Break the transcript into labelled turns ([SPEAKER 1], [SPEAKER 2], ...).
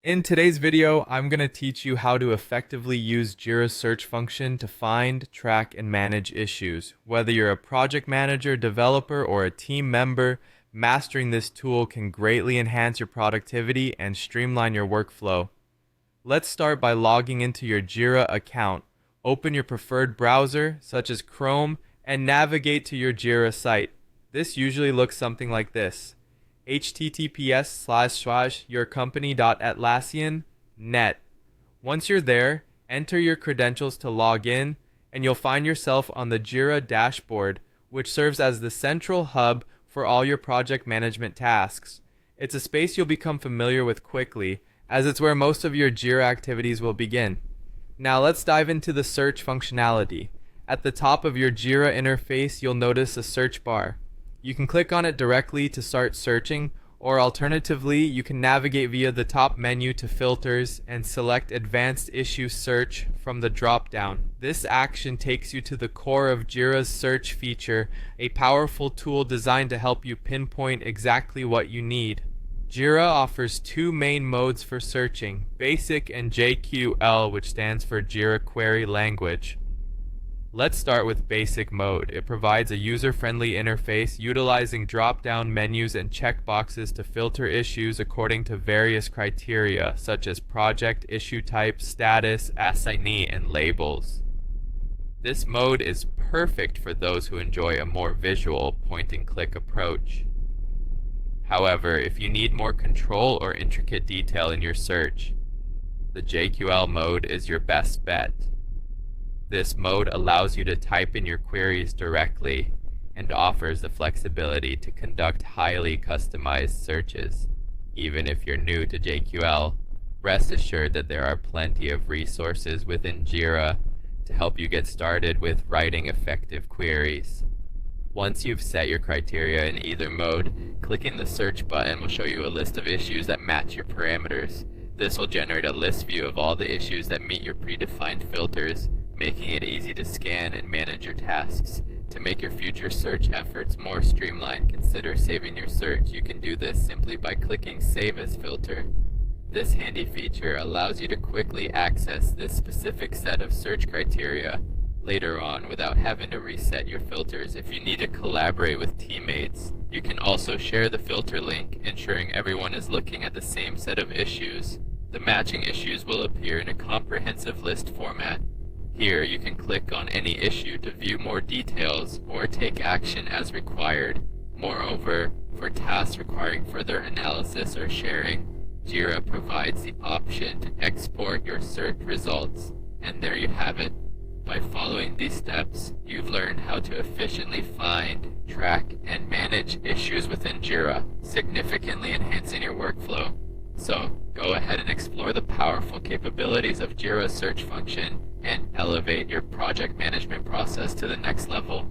[SPEAKER 1] In today's video, I'm going to teach you how to effectively use Jira's search function to find, track, and manage issues. Whether you're a project manager, developer, or a team member, mastering this tool can greatly enhance your productivity and streamline your workflow. Let's start by logging into your Jira account. Open your preferred browser, such as Chrome, and navigate to your Jira site. This usually looks something like this: https://yourcompany.atlassian.net. Once you're there, enter your credentials to log in, and you'll find yourself on the Jira dashboard, which serves as the central hub for all your project management tasks. It's a space you'll become familiar with quickly, as it's where most of your Jira activities will begin. Now let's dive into the search functionality. At the top of your Jira interface, you'll notice a search bar. You can click on it directly to start searching, or alternatively, you can navigate via the top menu to filters and select Advanced Issue Search from the drop-down. This action takes you to the core of Jira's search feature, a powerful tool designed to help you pinpoint exactly what you need. Jira offers two main modes for searching: Basic and JQL, which stands for Jira Query Language. Let's start with Basic mode. It provides a user-friendly interface utilizing drop-down menus and checkboxes to filter issues according to various criteria, such as project, issue type, status, assignee, and labels. This mode is perfect for those who enjoy a more visual point-and-click approach. However, if you need more control or intricate detail in your search, the JQL mode is your best bet. This mode allows you to type in your queries directly and offers the flexibility to conduct highly customized searches. Even if you're new to JQL, rest assured that there are plenty of resources within Jira to help you get started with writing effective queries. Once you've set your criteria in either mode, clicking the search button will show you a list of issues that match your parameters. This will generate a list view of all the issues that meet your predefined filters, making it easy to scan and manage your tasks. To make your future search efforts more streamlined, consider saving your search. You can do this simply by clicking Save as Filter. This handy feature allows you to quickly access this specific set of search criteria later on without having to reset your filters. If you need to collaborate with teammates, you can also share the filter link, ensuring everyone is looking at the same set of issues. The matching issues will appear in a comprehensive list format. Here, you can click on any issue to view more details or take action as required. Moreover, for tasks requiring further analysis or sharing, Jira provides the option to export your search results. And there you have it. By following these steps, you've learned how to efficiently find, track, and manage issues within Jira, significantly enhancing your workflow. So, go ahead and explore the powerful capabilities of Jira's search function and elevate your project management process to the next level.